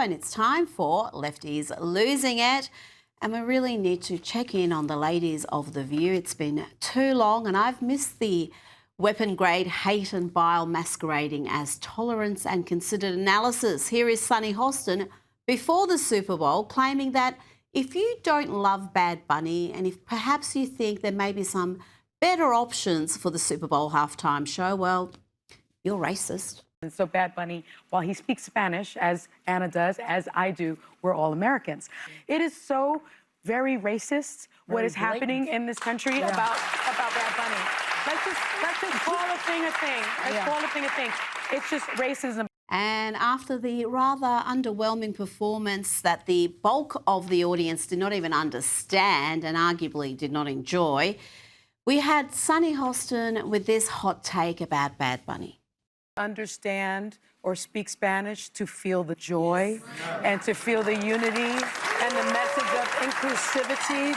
And it's time for Lefties Losing It. And we really need to check in on the ladies of The View. It's been too long and I've missed the weapon-grade hate and bile masquerading as tolerance and considered analysis. Here is Sunny Hostin before the Super Bowl claiming that if you don't love Bad Bunny and if perhaps you think there may be some better options for the Super Bowl halftime show, well, you're racist. And so Bad Bunny, while he speaks Spanish, as Anna does, as I do, we're all Americans. It is so very racist what is happening in this country about Bad Bunny. Let's just call a thing a thing. Let's call a thing a thing. It's just racism. And after the rather underwhelming performance that the bulk of the audience did not even understand and arguably did not enjoy, we had Sunny Hostin with this hot take about Bad Bunny. Understand or speak Spanish to feel the joy and to feel the unity and the message of inclusivity.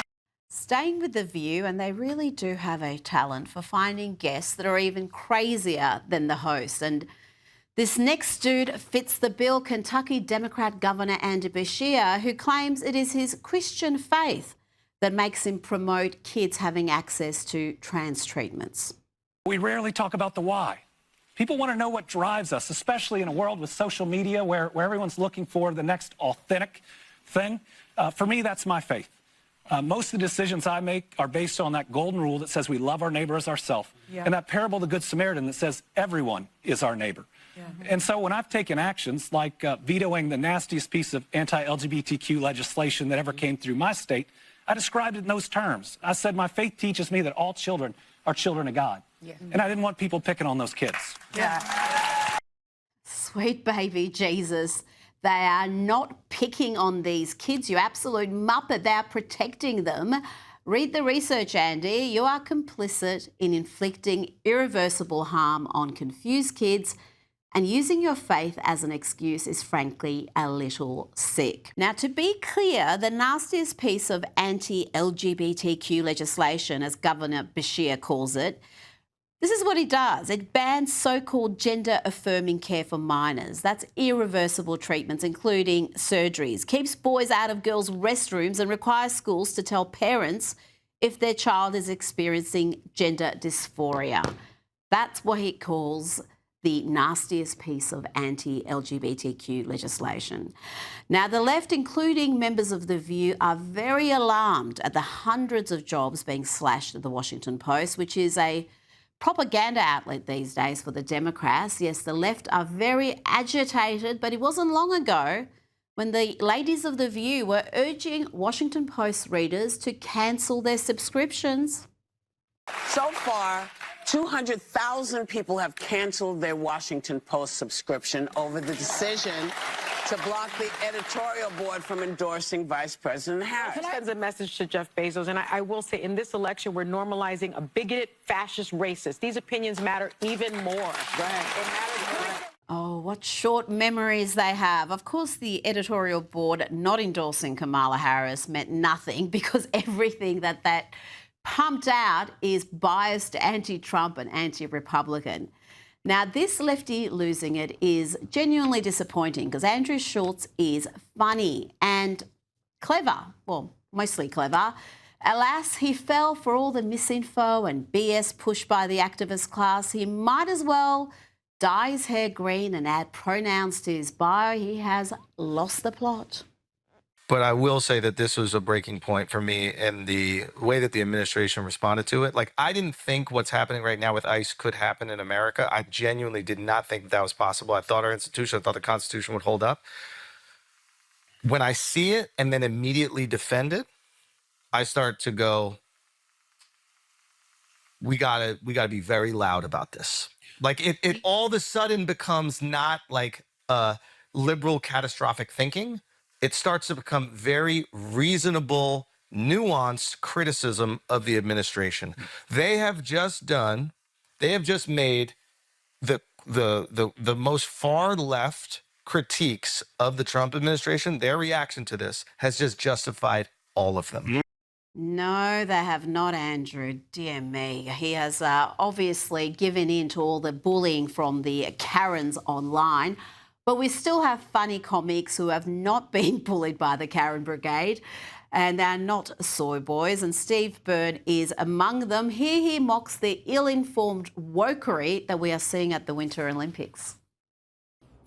Staying with The View, and they really do have a talent for finding guests that are even crazier than the host. And this next dude fits the bill, Kentucky Democrat Governor Andy Beshear, who claims it is his Christian faith that makes him promote kids having access to trans treatments. We rarely talk about the why. People want to know what drives us, especially in a world with social media where everyone's looking for the next authentic thing. For me, that's my faith. Most of the decisions I make are based on that golden rule that says we love our neighbor as ourselves, and that parable of the Good Samaritan that says everyone is our neighbor. And so when I've taken actions like vetoing the nastiest piece of anti-LGBTQ legislation that ever came through my state, I described it in those terms. I said my faith teaches me that all children are children of God. And I didn't want people picking on those kids. Sweet baby Jesus. They are not picking on these kids, you absolute muppet. They are protecting them. Read the research, Andy. You are complicit in inflicting irreversible harm on confused kids, and using your faith as an excuse is frankly a little sick. Now, to be clear, the nastiest piece of anti-LGBTQ legislation, as Governor Beshear calls it, this is what it does. It bans so-called gender-affirming care for minors. That's irreversible treatments, including surgeries. Keeps boys out of girls' restrooms and requires schools to tell parents if their child is experiencing gender dysphoria. That's what he calls the nastiest piece of anti-LGBTQ legislation. Now, the left, including members of The View, are very alarmed at the hundreds of jobs being slashed at the Washington Post, which is a propaganda outlet these days for the Democrats. Yes, the left are very agitated, but it wasn't long ago when the ladies of The View were urging Washington Post readers to cancel their subscriptions. So far, 200,000 people have canceled their Washington Post subscription over the decision to block the editorial board from endorsing Vice President Harris. It sends a message to Jeff Bezos, and I will say, in this election, we're normalizing a bigoted, fascist racist. These opinions matter even more. Go ahead. It matters more. Oh, what short memories they have. Of course, the editorial board not endorsing Kamala Harris meant nothing because everything that pumped out is biased anti-Trump and anti-Republican. Now, this Lefty Losing It is genuinely disappointing because Andrew Schulz is funny and clever, well, mostly clever. Alas, he fell for all the misinfo and BS pushed by the activist class. He might as well dye his hair green and add pronouns to his bio. He has lost the plot. But I will say that this was a breaking point for me in the way that the administration responded to it. Like, I didn't think what's happening right now with ICE could happen in America. I genuinely did not think that was possible. I thought our institution, I thought the Constitution would hold up. When I see it and then immediately defend it, I start to go, we gotta be very loud about this. Like, it all of a sudden becomes not like liberal catastrophic thinking. It starts to become very reasonable, nuanced criticism of the administration. They have just made the most far left critiques of the Trump administration. Their reaction to this has just justified all of them. No, they have not, Andrew. Dear me. He has obviously given in to all the bullying from the Karens online. But we still have funny comics who have not been bullied by the Karen Brigade, and they're not soy boys, and Steve Byrne is among them. Here he mocks the ill-informed wokery that we are seeing at the Winter Olympics.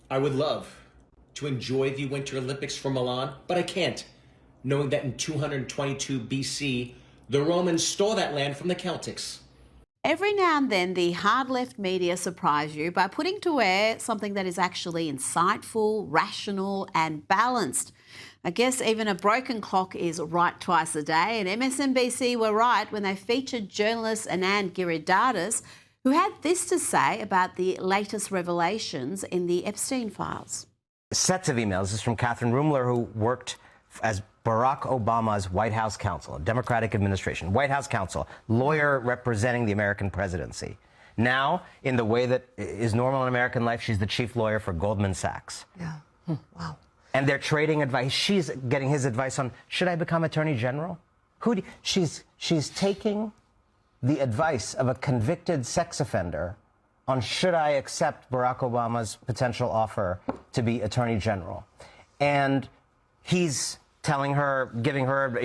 I would love to enjoy the Winter Olympics from Milan, but I can't, knowing that in 222 BC, the Romans stole that land from the Celtics. Every now and then, the hard-left media surprise you by putting to air something that is actually insightful, rational and balanced. I guess even a broken clock is right twice a day, and MSNBC were right when they featured journalist Anand Giridharadas, who had this to say about the latest revelations in the Epstein files. Sets of emails. This is from Catherine Rumler, who worked as Barack Obama's White House counsel, Democratic administration, White House counsel, lawyer representing the American presidency. Now, in the way that is normal in American life, she's the chief lawyer for Goldman Sachs. Yeah. Wow. And they're trading advice. She's getting his advice on, should I become attorney general? She's taking the advice of a convicted sex offender on should I accept Barack Obama's potential offer to be attorney general. And he's telling her,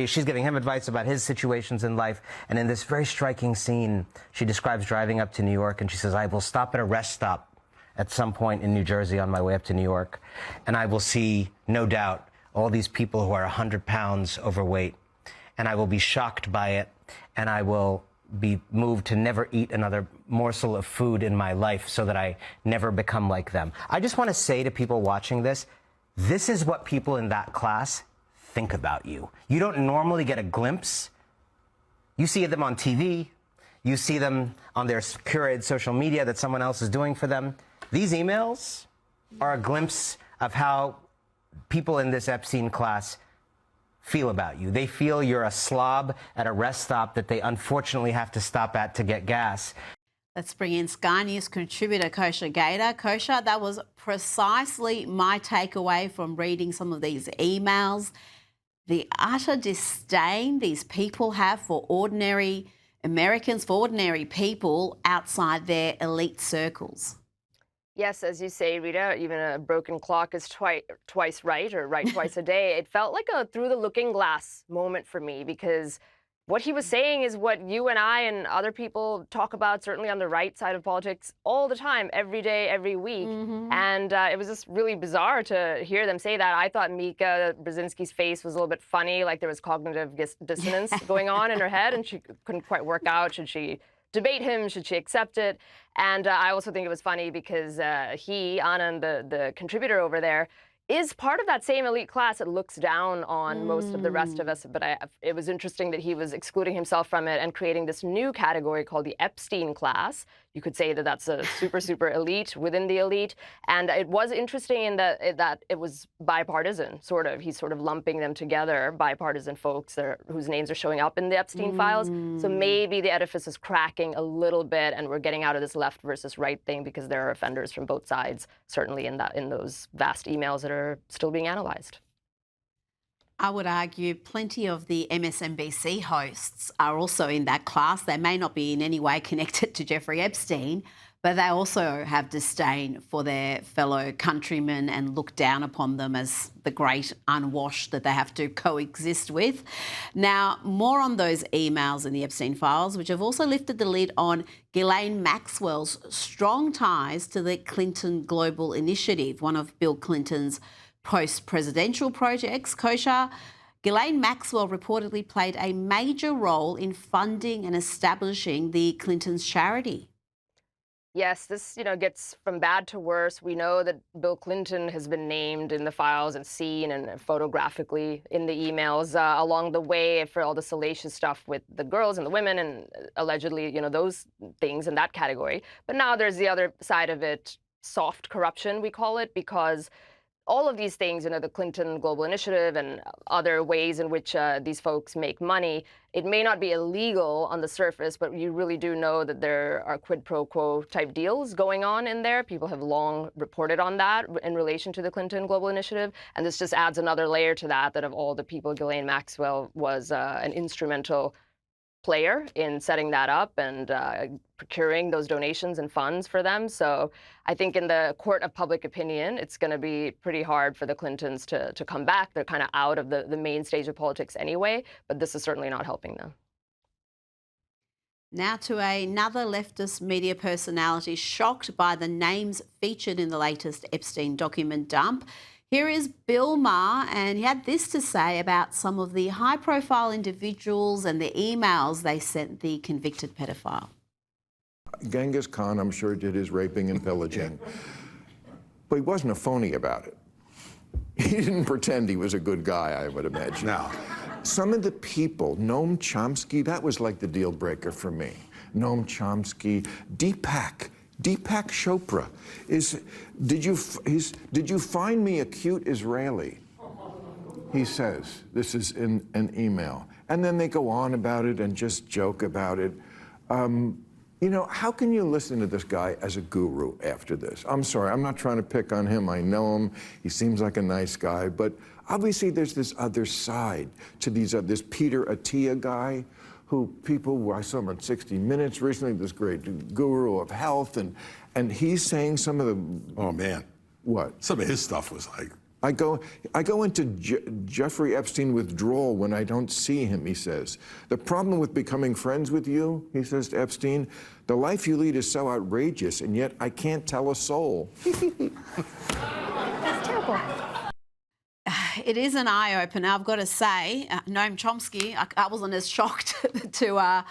she's giving him advice about his situations in life. And in this very striking scene, she describes driving up to New York, and she says, I will stop at a rest stop at some point in New Jersey on my way up to New York, and I will see, no doubt, all these people who are 100 pounds overweight, and I will be shocked by it, and I will be moved to never eat another morsel of food in my life so that I never become like them. I just want to say to people watching this is what people in that class think about you. You don't normally get a glimpse. You see them on TV. You see them on their curated social media that someone else is doing for them. These emails are a glimpse of how people in this Epstein class feel about you. They feel you're a slob at a rest stop that they unfortunately have to stop at to get gas. Let's bring in Sky News contributor Kosha Gator. Kosha, that was precisely my takeaway from reading some of these emails. The utter disdain these people have for ordinary Americans, for ordinary people outside their elite circles. Yes, as you say, Rita, even a broken clock is twice right, or right twice a day. It felt like a through the looking glass moment for me, because what he was saying is what you and I and other people talk about, certainly on the right side of politics, all the time, every day, every week. And it was just really bizarre to hear them say that. I thought Mika Brzezinski's face was a little bit funny, like there was cognitive dissonance going on in her head, and she couldn't quite work out. Should she debate him? Should she accept it? And I also think it was funny because he, Anand, the contributor over there, is part of that same elite class that looks down on most of the rest of us. But it was interesting that he was excluding himself from it and creating this new category called the Epstein class. You could say that that's a super, super elite within the elite. And it was interesting in that it was bipartisan, sort of. He's sort of lumping them together, bipartisan folks whose names are showing up in the Epstein files. So maybe the edifice is cracking a little bit, and we're getting out of this left versus right thing, because there are offenders from both sides, certainly in those vast emails that are still being analyzed. I would argue plenty of the MSNBC hosts are also in that class. They may not be in any way connected to Jeffrey Epstein, but they also have disdain for their fellow countrymen and look down upon them as the great unwashed that they have to coexist with. Now, more on those emails in the Epstein files, which have also lifted the lid on Ghislaine Maxwell's strong ties to the Clinton Global Initiative, one of Bill Clinton's post-presidential projects. Kosha, Ghislaine Maxwell reportedly played a major role in funding and establishing the Clintons' charity. Yes, this gets from bad to worse. We know that Bill Clinton has been named in the files and seen and photographically in the emails along the way for all the salacious stuff with the girls and the women and allegedly, those things in that category. But now there's the other side of it, soft corruption, we call it, because all of these things, the Clinton Global Initiative and other ways in which these folks make money, it may not be illegal on the surface, but you really do know that there are quid pro quo type deals going on in there. People have long reported on that in relation to the Clinton Global Initiative. And this just adds another layer to that of all the people, Ghislaine Maxwell was an instrumental player in setting that up and procuring those donations and funds for them. So I think in the court of public opinion, it's going to be pretty hard for the Clintons to come back. They're kind of out of the main stage of politics anyway, but this is certainly not helping them. Now to another leftist media personality shocked by the names featured in the latest Epstein document dump. Here is Bill Maher, and he had this to say about some of the high-profile individuals and the emails they sent the convicted pedophile. Genghis Khan, I'm sure, did his raping and pillaging, but he wasn't a phony about it. He didn't pretend he was a good guy, I would imagine. No. Some of the people, Noam Chomsky, that was like the deal breaker for me. Noam Chomsky, Deepak Chopra did you find me a cute Israeli? He says, this is in an email. And then they go on about it and just joke about it. You know, how can you listen to this guy as a guru after this? I'm sorry, I'm not trying to pick on him. I know him. He seems like a nice guy. But obviously there's this other side to this Peter Attia guy who I saw him on 60 Minutes recently, this great guru of health. And he's saying some of the... Oh, man. What? Some of his stuff was like... I go into Jeffrey Epstein withdrawal when I don't see him, he says. The problem with becoming friends with you, he says to Epstein, the life you lead is so outrageous, and yet I can't tell a soul. That's terrible. It is an eye-opener, I've got to say. Noam Chomsky, I wasn't as shocked to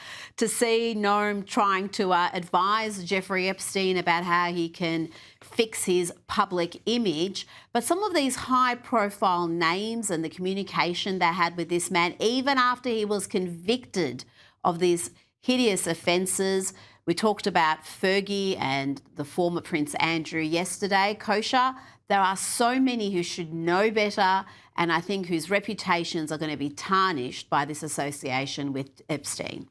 see Noam trying to advise Jeffrey Epstein about how he can fix his public image. But some of these high-profile names and the communication they had with this man, even after he was convicted of these hideous offences. We talked about Fergie and the former Prince Andrew yesterday. Kosher, there are so many who should know better and I think whose reputations are going to be tarnished by this association with Epstein.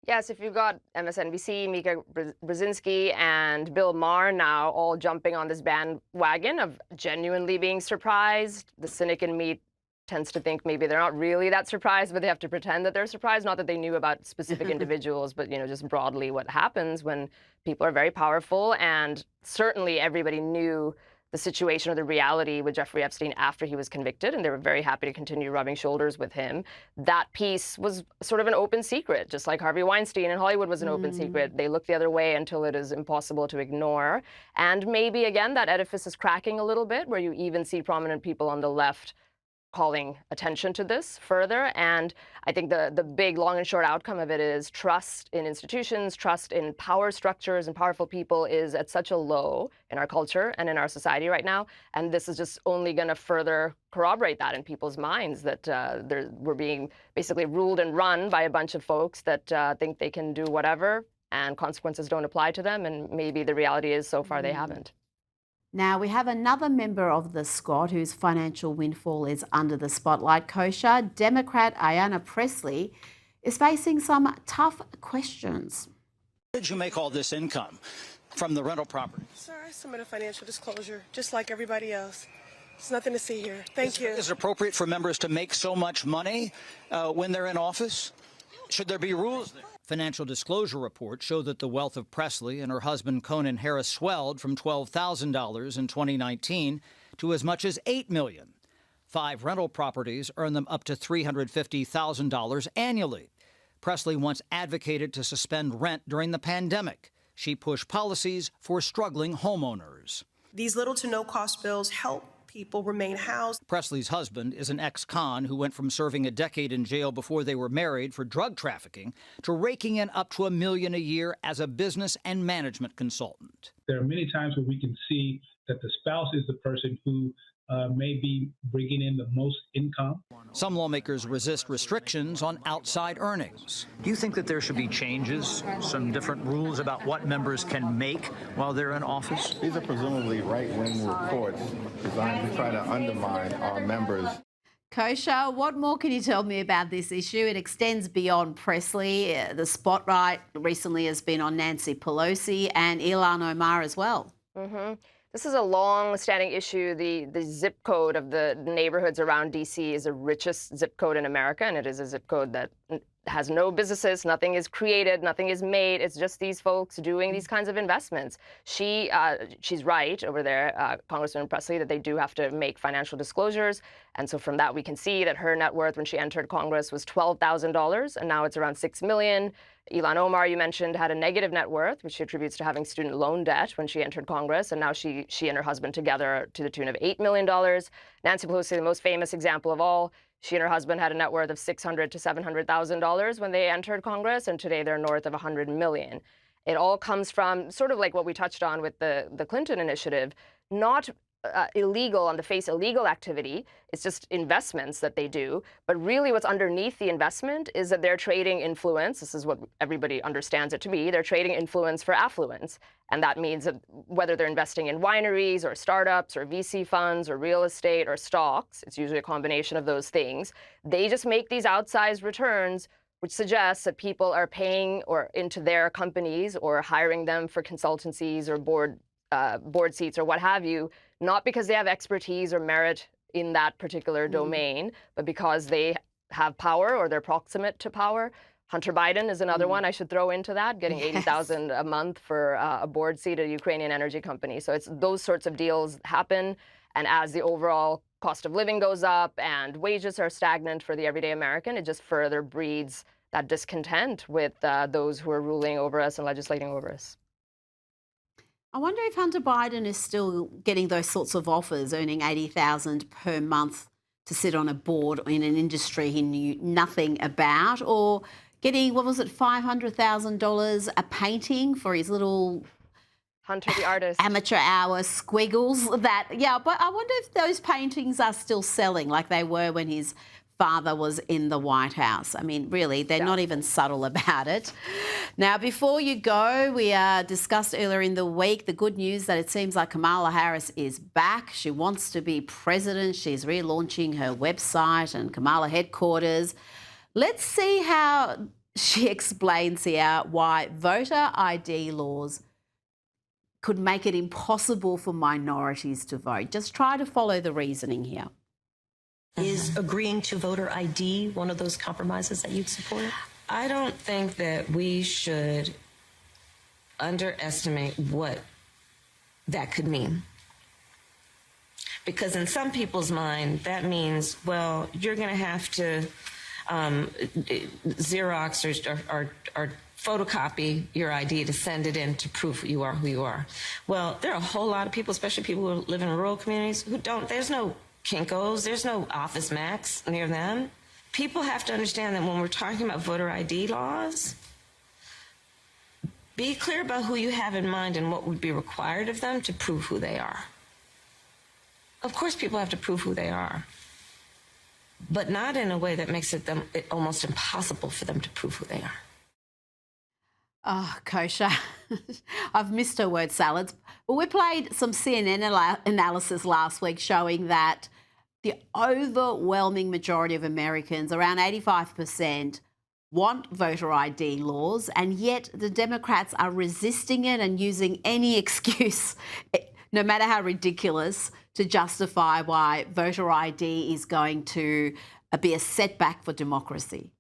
Yes, if you've got MSNBC, Mika Brzezinski, and Bill Maher now all jumping on this bandwagon of genuinely being surprised, the cynic in me tends to think maybe they're not really that surprised, but they have to pretend that they're surprised. Not that they knew about specific individuals, but, you know, just broadly what happens when people are very powerful. And certainly everybody knew the situation or the reality with Jeffrey Epstein after he was convicted, and they were very happy to continue rubbing shoulders with him. That piece was sort of an open secret, just like Harvey Weinstein in Hollywood was an open secret. They look the other way until it is impossible to ignore. And maybe, again, that edifice is cracking a little bit, where you even see prominent people on the left calling attention to this further. And I think the big long and short outcome of it is trust in institutions, trust in power structures and powerful people is at such a low in our culture and in our society right now. And this is just only going to further corroborate that in people's minds, that we're being basically ruled and run by a bunch of folks that think they can do whatever and consequences don't apply to them. And maybe the reality is so far they haven't. Now, we have another member of the squad whose financial windfall is under the spotlight. Kosher, Democrat Ayanna Pressley is facing some tough questions. Where did you make all this income? From the rental property? Sir, I submit a financial disclosure, just like everybody else. There's nothing to see here. Thank you. Is it appropriate for members to make so much money when they're in office? Should there be rules there? Financial disclosure reports show that the wealth of Pressley and her husband Conan Harris swelled from $12,000 in 2019 to as much as $8 million. 5 rental properties earn them up to $350,000 annually. Pressley once advocated to suspend rent during the pandemic. She pushed policies for struggling homeowners. These little to no cost bills help people remain housed. Pressley's husband is an ex-con who went from serving a decade in jail before they were married for drug trafficking to raking in up to $1 million a year as a business and management consultant. There are many times where we can see that the spouse is the person who may be bringing in the most income. Some lawmakers resist restrictions on outside earnings. Do you think that there should be changes, some different rules about what members can make while they're in office? These are presumably right-wing reports designed to try to undermine our members. Kosher, what more can you tell me about this issue? It extends beyond Pressley. The spotlight recently has been on Nancy Pelosi and Ilhan Omar as well. This is a long-standing issue. The zip code of the neighborhoods around D.C. is the richest zip code in America, and it is a zip code that has no businesses, nothing is created, nothing is made. It's just these folks doing these kinds of investments. She's right over there, Congresswoman Presley, that they do have to make financial disclosures. And so from that, we can see that her net worth when she entered Congress was $12,000, and now it's around $6 million. Ilhan Omar, you mentioned, had a negative net worth, which she attributes to having student loan debt when she entered Congress, and now she and her husband together to the tune of $8 million. Nancy Pelosi, the most famous example of all, she and her husband had a net worth of $600,000 to $700,000 when they entered Congress, and today they're north of $100 million. It all comes from sort of like what we touched on with the Clinton initiative, not illegal on the face illegal activity. It's just investments that they do. But really what's underneath the investment is that they're trading influence. This is what everybody understands it to be. They're trading influence for affluence. And that means that whether they're investing in wineries or startups or VC funds or real estate or stocks, it's usually a combination of those things. They just make these outsized returns, which suggests that people are paying or into their companies or hiring them for consultancies or board seats or what have you, not because they have expertise or merit in that particular domain, but because they have power or they're proximate to power. Hunter Biden is another one I should throw into that, getting $80,000 a month for a board seat at a Ukrainian energy company. So it's those sorts of deals happen. And as the overall cost of living goes up and wages are stagnant for the everyday American, it just further breeds that discontent with those who are ruling over us and legislating over us. I wonder if Hunter Biden is still getting those sorts of offers, earning $80,000 per month to sit on a board in an industry he knew nothing about, or getting, what was it, $500,000 a painting for his little Hunter the artist amateur hour squiggles. That, yeah, but I wonder if those paintings are still selling like they were when his father was in the White House. I mean, really, they're not even subtle about it. Now, before you go, we discussed earlier in the week the good news that it seems like Kamala Harris is back. She wants to be president. She's relaunching her website and Kamala headquarters. Let's see how she explains here why voter ID laws could make it impossible for minorities to vote. Just try to follow the reasoning here. Is agreeing to voter ID one of those compromises that you'd support? I don't think that we should underestimate what that could mean. Because in some people's mind, that means, well, you're going to have to Xerox or photocopy your ID to send it in to prove you are who you are. Well, there are a whole lot of people, especially people who live in rural communities, who don't, there's no Kinko's, there's no Office Max near them. People have to understand that when we're talking about voter ID laws, be clear about who you have in mind and what would be required of them to prove who they are. Of course, people have to prove who they are, but not in a way that makes it almost impossible for them to prove who they are. Oh, kosher. I've missed her word salads. Well, we played some CNN analysis last week showing that the overwhelming majority of Americans, around 85%, want voter ID laws, and yet the Democrats are resisting it and using any excuse, no matter how ridiculous, to justify why voter ID is going to be a setback for democracy.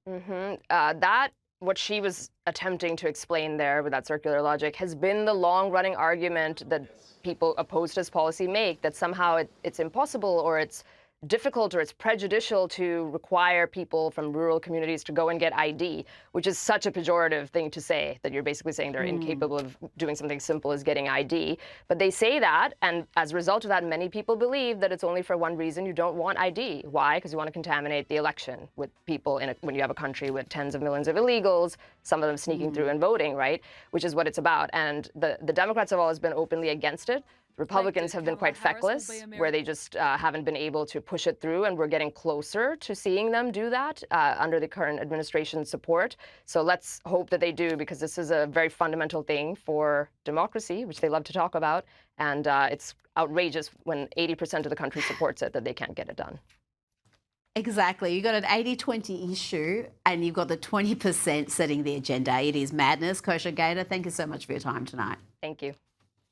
What she was attempting to explain there with that circular logic has been the long-running argument that people opposed to this policy make, that somehow it's impossible or it's difficult or it's prejudicial to require people from rural communities to go and get ID, which is such a pejorative thing to say, that you're basically saying they're incapable of doing something simple as getting ID. But they say that, and as a result of that, many people believe that it's only for one reason: you don't want ID. Why? Because you want to contaminate the election with people when you have a country with tens of millions of illegals, some of them sneaking through and voting, right? Which is what it's about. And the Democrats have always been openly against it. Republicans have been quite feckless, where they just haven't been able to push it through, and we're getting closer to seeing them do that under the current administration's support. So let's hope that they do, because this is a very fundamental thing for democracy, which they love to talk about, and it's outrageous when 80% of the country supports it that they can't get it done. Exactly. You've got an 80-20 issue, and you've got the 20% setting the agenda. It is madness. Kosher Gator, thank you so much for your time tonight. Thank you.